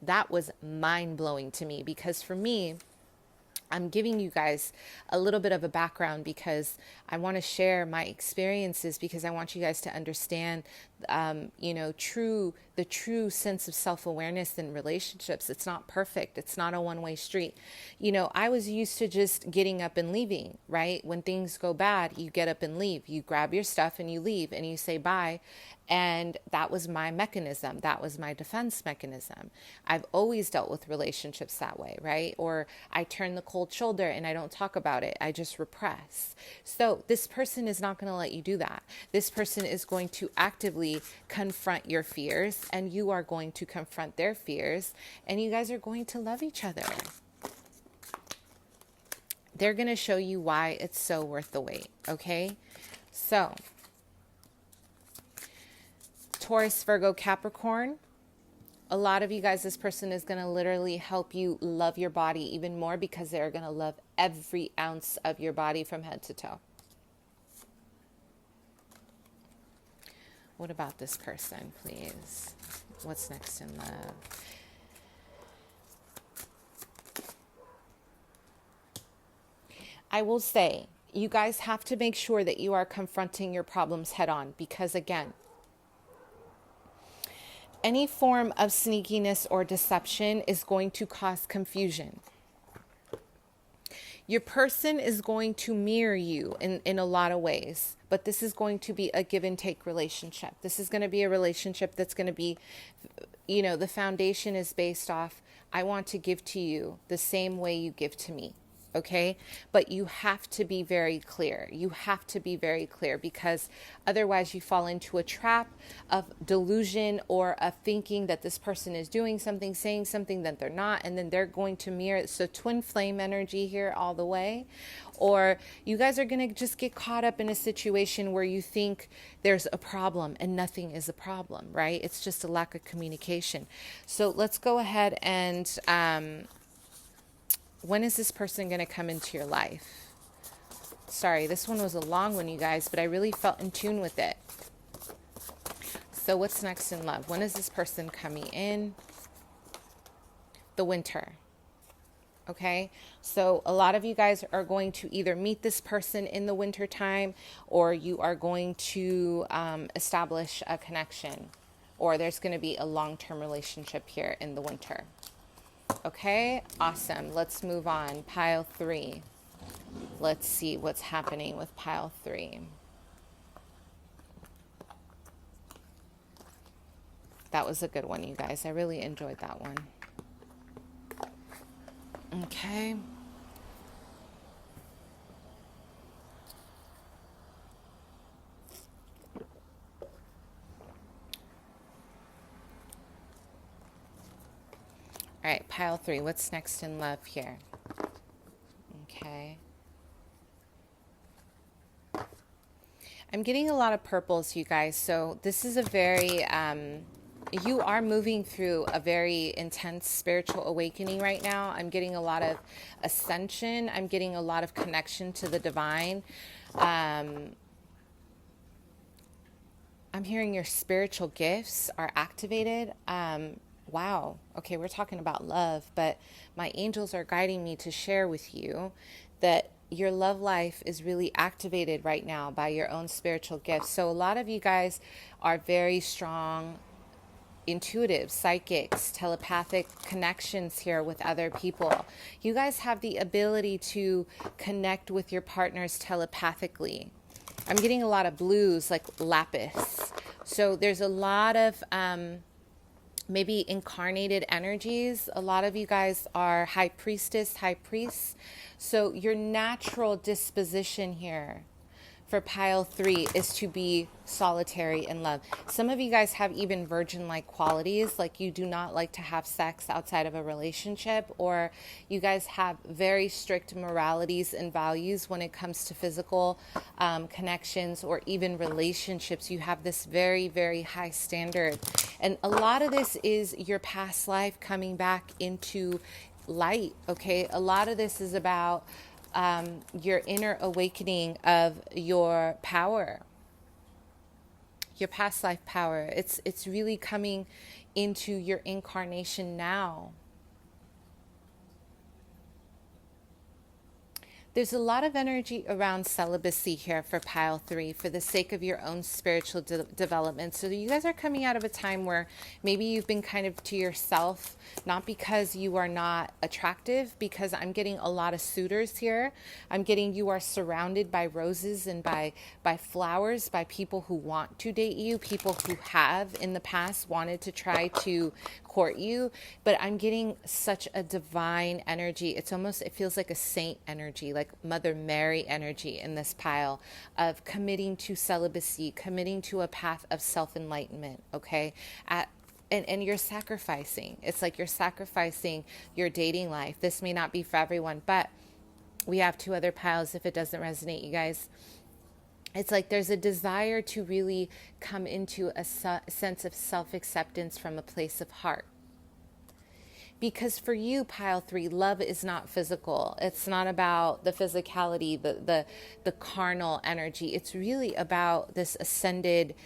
That was mind-blowing to me, because for me, I'm giving you guys a little bit of a background because I want to share my experiences, because I want you guys to understand, you know, the true sense of self-awareness in relationships. It's not perfect. It's not a one-way street. You know, I was used to just getting up and leaving, right? When things go bad, you get up and leave. You grab your stuff and you leave and you say bye. And that was my mechanism. That was my defense mechanism. I've always dealt with relationships that way, right? Or I turn the cold shoulder and I don't talk about it. I just repress. So this person is not going to let you do that. This person is going to actively confront your fears, and you are going to confront their fears, and you guys are going to love each other. They're going to show you why it's so worth the wait, okay? So Taurus, Virgo, Capricorn, a lot of you guys, this person is going to literally help you love your body even more, because they're going to love every ounce of your body from head to toe. What about this person, please? What's next in love? I will say, you guys have to make sure that you are confronting your problems head on, because again, any form of sneakiness or deception is going to cause confusion. Your person is going to mirror you in a lot of ways, but this is going to be a give and take relationship. This is going to be a relationship that's going to be, you know, the foundation is based off, I want to give to you the same way you give to me. Okay, but you have to be very clear. You have to be very clear, because otherwise you fall into a trap of delusion or of thinking that this person is doing something, saying something that they're not, and then they're going to mirror. So twin flame energy here all the way. Or you guys are going to just get caught up in a situation where you think there's a problem and nothing is a problem, right? It's just a lack of communication. So let's go ahead and when is this person going to come into your life? Sorry, this one was a long one, you guys, but I really felt in tune with it. So what's next in love? When is this person coming in? The winter. Okay, so a lot of you guys are going to either meet this person in the winter time, or you are going to establish a connection, or there's going to be a long-term relationship here in the winter. Okay, awesome. Let's move on. Pile 3. Let's see what's happening with pile 3. That was a good one, you guys. I really enjoyed that one. Okay. All right, pile 3. What's next in love here? Okay. I'm getting a lot of purples, you guys. So this is a very, you are moving through a very intense spiritual awakening right now. I'm getting a lot of ascension. I'm getting a lot of connection to the divine. I'm hearing your spiritual gifts are activated. Wow. Okay, we're talking about love, but my angels are guiding me to share with you that your love life is really activated right now by your own spiritual gifts. So a lot of you guys are very strong intuitive, psychics, telepathic connections here with other people. You guys have the ability to connect with your partners telepathically. I'm getting a lot of blues, like lapis. So there's a lot of maybe incarnated energies. A lot of you guys are high priestess, high priests. So your natural disposition here for pile 3 is to be solitary in love. Some of you guys have even virgin-like qualities, like you do not like to have sex outside of a relationship, or you guys have very strict moralities and values when it comes to physical connections or even relationships. You have this very, very high standard. And a lot of this is your past life coming back into light, okay? A lot of this is about your inner awakening of your power, your past life power. It's really coming into your incarnation now. There's a lot of energy around celibacy here for pile 3 for the sake of your own spiritual development. So you guys are coming out of a time where maybe you've been kind of to yourself, not because you are not attractive, because I'm getting a lot of suitors here. I'm getting you are surrounded by roses and by flowers, by people who want to date you, people who have in the past wanted to try to court you, but I'm getting such a divine energy. It's almost, it feels like a saint energy, like Mother Mary energy in this pile of committing to celibacy, committing to a path of self-enlightenment, okay? And you're sacrificing. It's like you're sacrificing your dating life. This may not be for everyone, but we have 2 other piles if it doesn't resonate, you guys. It's like there's a desire to really come into a sense of self-acceptance from a place of heart. Because for you, pile 3, love is not physical. It's not about the physicality, the carnal energy. It's really about this ascended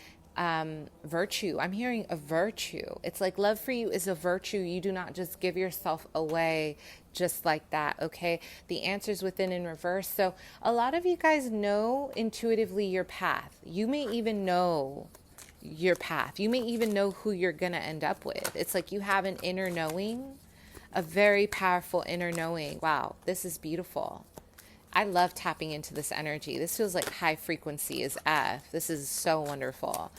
virtue. I'm hearing a virtue. It's like love for you is a virtue. You do not just give yourself away just like that, okay? The answer's within in reverse. So a lot of you guys know intuitively your path. You may even know your path. You may even know who you're going to end up with. It's like you have an inner knowing, a very powerful inner knowing. Wow, this is beautiful. I love tapping into this energy. This feels like high frequency as F. This is so wonderful.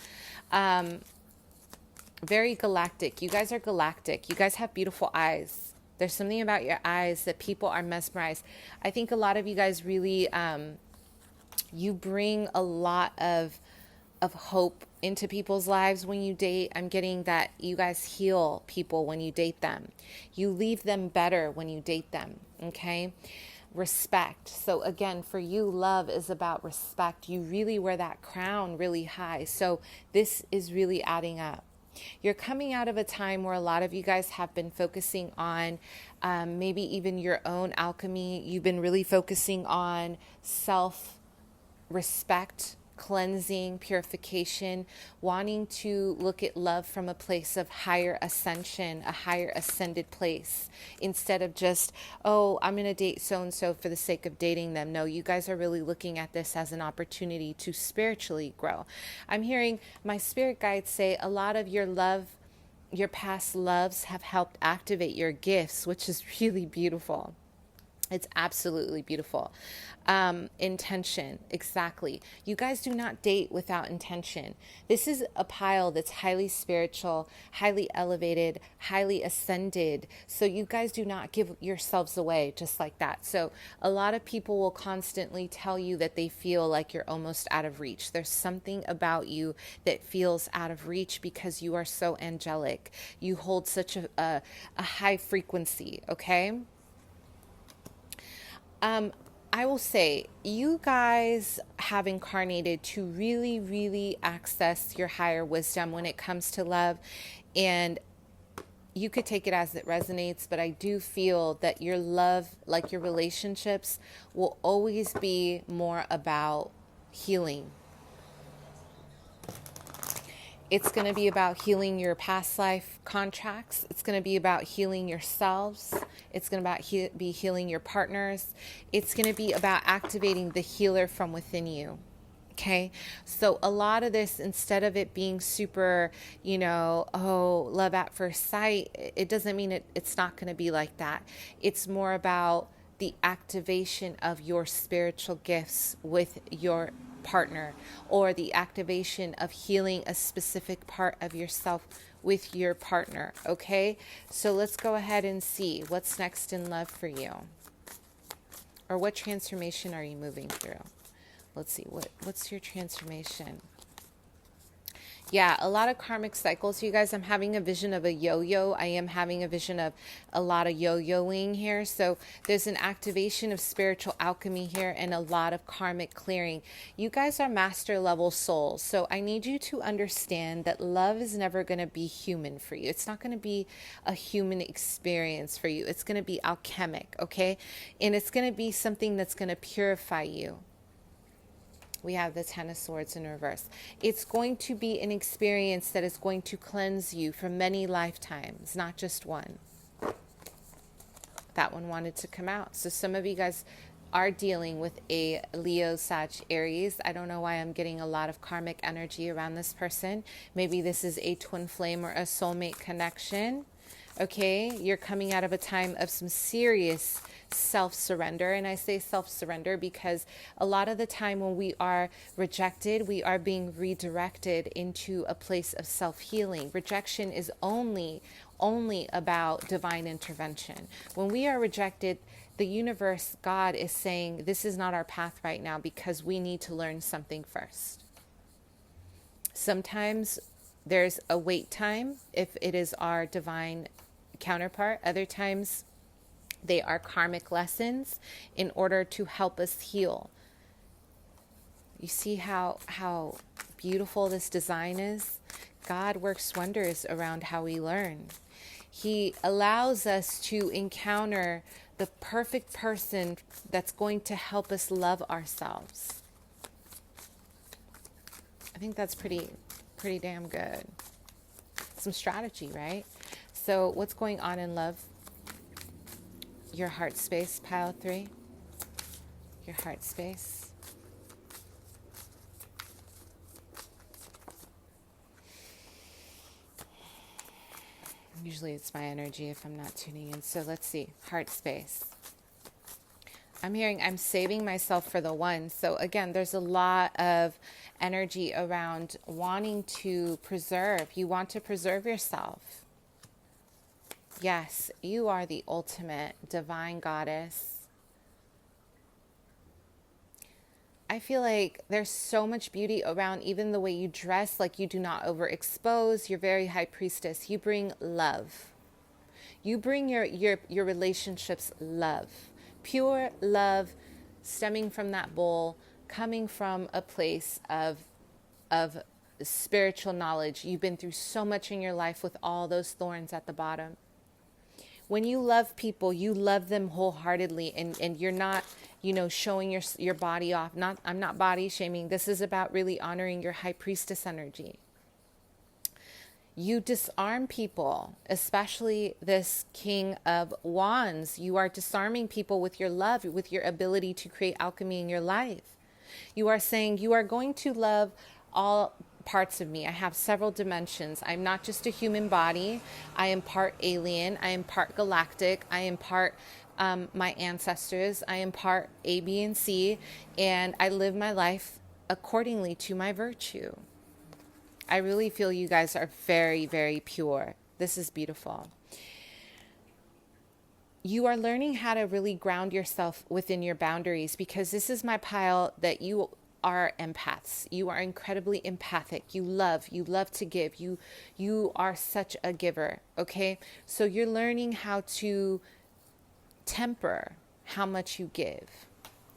Very galactic. You guys are galactic. You guys have beautiful eyes. There's something about your eyes that people are mesmerized. I think a lot of you guys really, you bring a lot of hope into people's lives when you date. I'm getting that you guys heal people when you date them. You leave them better when you date them, okay? Respect. So again, for you, love is about respect. You really wear that crown really high. So this is really adding up. You're coming out of a time where a lot of you guys have been focusing on maybe even your own alchemy. You've been really focusing on self-respect, cleansing, purification, wanting to look at love from a place of higher ascension, a higher ascended place, instead of just, oh, I'm going to date so-and-so for the sake of dating them. No, you guys are really looking at this as an opportunity to spiritually grow. I'm hearing my spirit guides say a lot of your love, your past loves have helped activate your gifts, which is really beautiful. It's absolutely beautiful. Intention, exactly. You guys do not date without intention. This is a pile that's highly spiritual, highly elevated, highly ascended. So you guys do not give yourselves away just like that. So a lot of people will constantly tell you that they feel like you're almost out of reach. There's something about you that feels out of reach because you are so angelic. You hold such a high frequency, okay? I will say you guys have incarnated to really, really access your higher wisdom when it comes to love. And you could take it as it resonates, but I do feel that your love, like your relationships, will always be more about healing. It's going to be about healing your past life contracts. It's going to be about healing yourselves. It's going to be healing your partners. It's going to be about activating the healer from within you. Okay. So a lot of this, instead of it being super, oh, love at first sight, it doesn't mean it's not going to be like that. It's more about the activation of your spiritual gifts with your partner, or the activation of healing a specific part of yourself with your partner. Okay, so let's go ahead and see what's next in love for you, or what transformation are you moving through. Let's see, what's your transformation? Yeah, a lot of karmic cycles, you guys. I'm having a vision of a yo-yo. I am having a vision of a lot of yo-yoing here. So there's an activation of spiritual alchemy here and a lot of karmic clearing. You guys are master level souls. So I need you to understand that love is never going to be human for you. It's not going to be a human experience for you. It's going to be alchemic, okay? And it's going to be something that's going to purify you. We have the Ten of Swords in reverse. It's going to be an experience that is going to cleanse you for many lifetimes, not just one. That one wanted to come out. So some of you guys are dealing with a Leo, Sag, Aries. I don't know why I'm getting a lot of karmic energy around this person. Maybe this is a twin flame or a soulmate connection. Okay, you're coming out of a time of some serious self-surrender. And I say self-surrender because a lot of the time when we are rejected, we are being redirected into a place of self-healing. Rejection is only about divine intervention. When we are rejected, the universe, God is saying, this is not our path right now because we need to learn something first. Sometimes there's a wait time if it is our divine counterpart. Other times they are karmic lessons in order to help us heal. You see how beautiful this design is? God works wonders around how we learn. He allows us to encounter the perfect person that's going to help us love ourselves. I think that's pretty damn good. Some strategy, right? So what's going on in love? Your heart space, pile 3. Your heart space. Usually it's my energy if I'm not tuning in. So let's see. Heart space. I'm hearing I'm saving myself for the one. So again, there's a lot of energy around wanting to preserve. You want to preserve yourself. Yes, you are the ultimate divine goddess. I feel like there's so much beauty around even the way you dress, like you do not overexpose. You're very high priestess. You bring love. You bring your relationships love. Pure love stemming from that bowl, coming from a place of spiritual knowledge. You've been through so much in your life with all those thorns at the bottom. When you love people, you love them wholeheartedly, and you're not, showing your body off. I'm not body shaming. This is about really honoring your high priestess energy. You disarm people, especially this King of Wands. You are disarming people with your love, with your ability to create alchemy in your life. You are saying you are going to love all parts of me. I have several dimensions. I'm not just a human body. I am part alien. I am part galactic. I am part my ancestors. I am part A, B, and C. And I live my life accordingly to my virtue. I really feel you guys are very, very pure. This is beautiful. You are learning how to really ground yourself within your boundaries, because this is my pile that you are empaths. You are incredibly empathic. You love to give. You are such a giver, okay? So you're learning how to temper how much you give,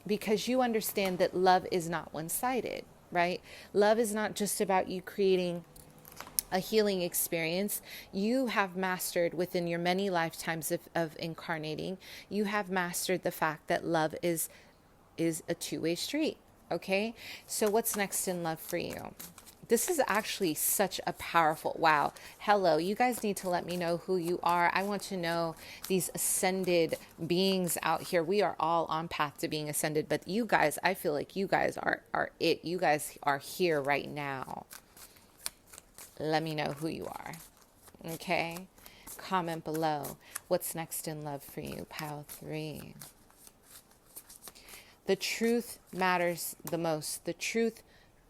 because you understand that love is not one-sided, right? Love is not just about you creating a healing experience. You have mastered within your many lifetimes of incarnating, you have mastered the fact that love is a two-way street. Okay, so what's next in love for you? This is actually such a powerful, wow. Hello, you guys need to let me know who you are. I want to know these ascended beings out here. We are all on path to being ascended, but you guys, I feel like you guys are it. You guys are here right now. Let me know who you are. Okay, comment below. What's next in love for you? Pile 3. The truth matters the most. The truth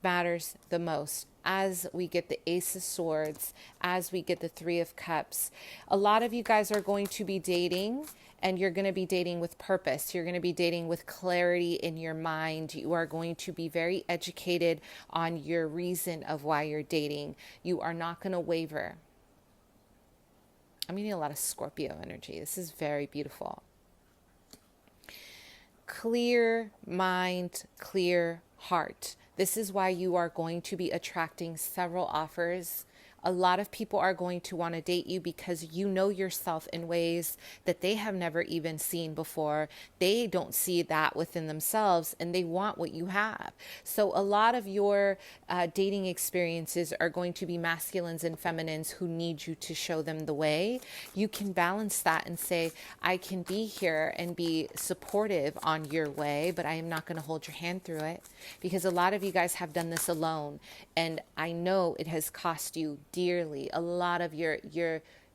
matters the most. As we get the Ace of Swords, as we get the Three of Cups, a lot of you guys are going to be dating, and you're going to be dating with purpose. You're going to be dating with clarity in your mind. You are going to be very educated on your reason of why you're dating. You are not going to waver. I'm getting a lot of Scorpio energy. This is very beautiful. Clear mind, clear heart. This is why you are going to be attracting several offers. A lot of people are going to want to date you because you know yourself in ways that they have never even seen before. They don't see that within themselves, and they want what you have. So a lot of your dating experiences are going to be masculines and feminines who need you to show them the way. You can balance that and say, I can be here and be supportive on your way, but I am not going to hold your hand through it, because a lot of you guys have done this alone, and I know it has cost you dearly a lot of your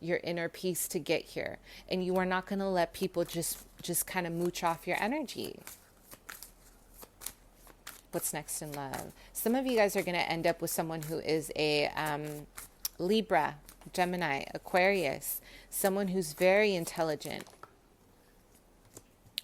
inner peace to get here, and you are not going to let people just kind of mooch off your energy. What's next in love? Some of you guys are going to end up with someone who is a Libra, Gemini, Aquarius, someone who's very intelligent.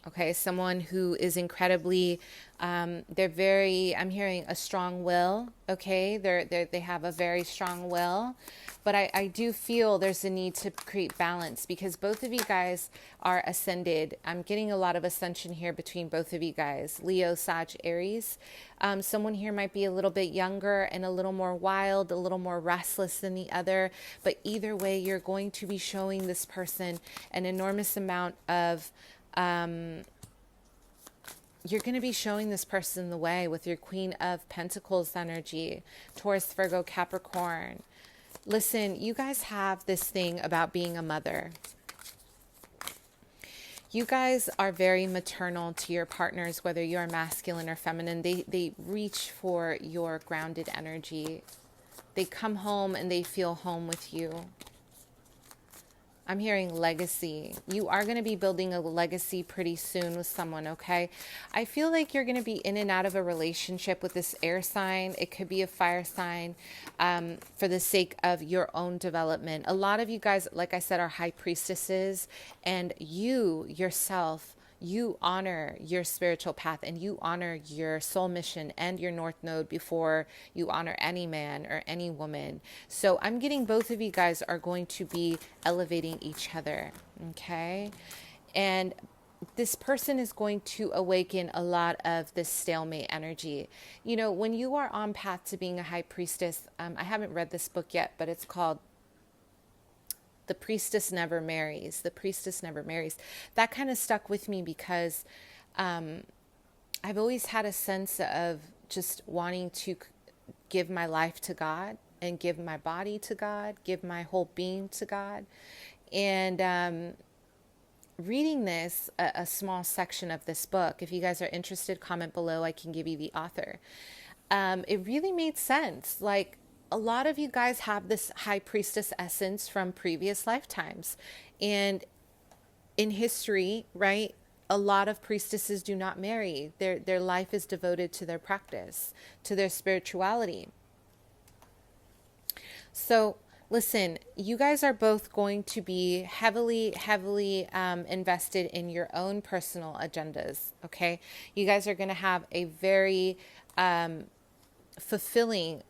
Okay, someone who is incredibly, they're very, I'm hearing a strong will, okay? They have a very strong will, but I do feel there's a need to create balance, because both of you guys are ascended. I'm getting a lot of ascension here between both of you guys, Leo, Sag, Aries. Someone here might be a little bit younger and a little more wild, a little more restless than the other, but either way, you're going to be showing this person an enormous amount of, you're going to be showing this person the way with your Queen of Pentacles energy, Taurus, Virgo, Capricorn. Listen, you guys have this thing about being a mother. You guys are very maternal to your partners, whether you are masculine or feminine. They reach for your grounded energy. They come home and they feel home with you. I'm hearing legacy. You are going to be building a legacy pretty soon with someone, okay? I feel like you're going to be in and out of a relationship with this air sign. It could be a fire sign, for the sake of your own development. A lot of you guys, like I said, are high priestesses, and you yourself, you honor your spiritual path, and you honor your soul mission and your North Node before you honor any man or any woman. So I'm getting both of you guys are going to be elevating each other, okay? And this person is going to awaken a lot of this stalemate energy. You know, when you are on path to being a high priestess, I haven't read this book yet, but it's called The Priestess Never Marries. The Priestess Never Marries. That kind of stuck with me because I've always had a sense of just wanting to give my life to God and give my body to God, give my whole being to God. And reading this, a small section of this book, if you guys are interested, comment below. I can give you the author. It really made sense. Like, a lot of you guys have this high priestess essence from previous lifetimes. And in history, right, a lot of priestesses do not marry. Their life is devoted to their practice, to their spirituality. So listen, you guys are both going to be heavily invested in your own personal agendas, okay? You guys are going to have a very fulfilling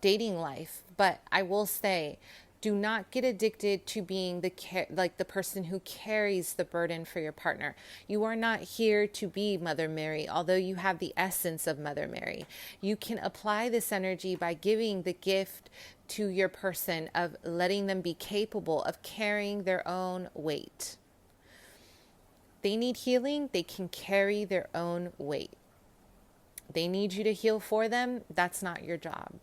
dating life, but I will say, do not get addicted to being the person who carries the burden for your partner. You are not here to be Mother Mary, although you have the essence of Mother Mary. You can apply this energy by giving the gift to your person of letting them be capable of carrying their own weight. They need healing, they can carry their own weight. They need you to heal for them, that's not your job.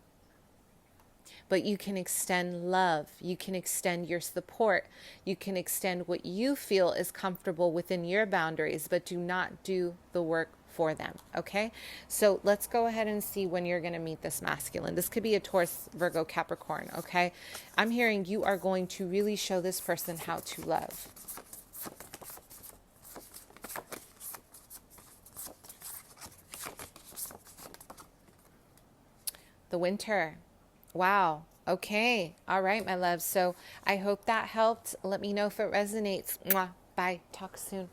But you can extend love, you can extend your support, you can extend what you feel is comfortable within your boundaries, but do not do the work for them, okay? So let's go ahead and see when you're going to meet this masculine. This could be a Taurus, Virgo, Capricorn, okay? I'm hearing you are going to really show this person how to love. The winter. Wow. Okay. All right, my love. So I hope that helped. Let me know if it resonates. Mwah. Bye. Talk soon.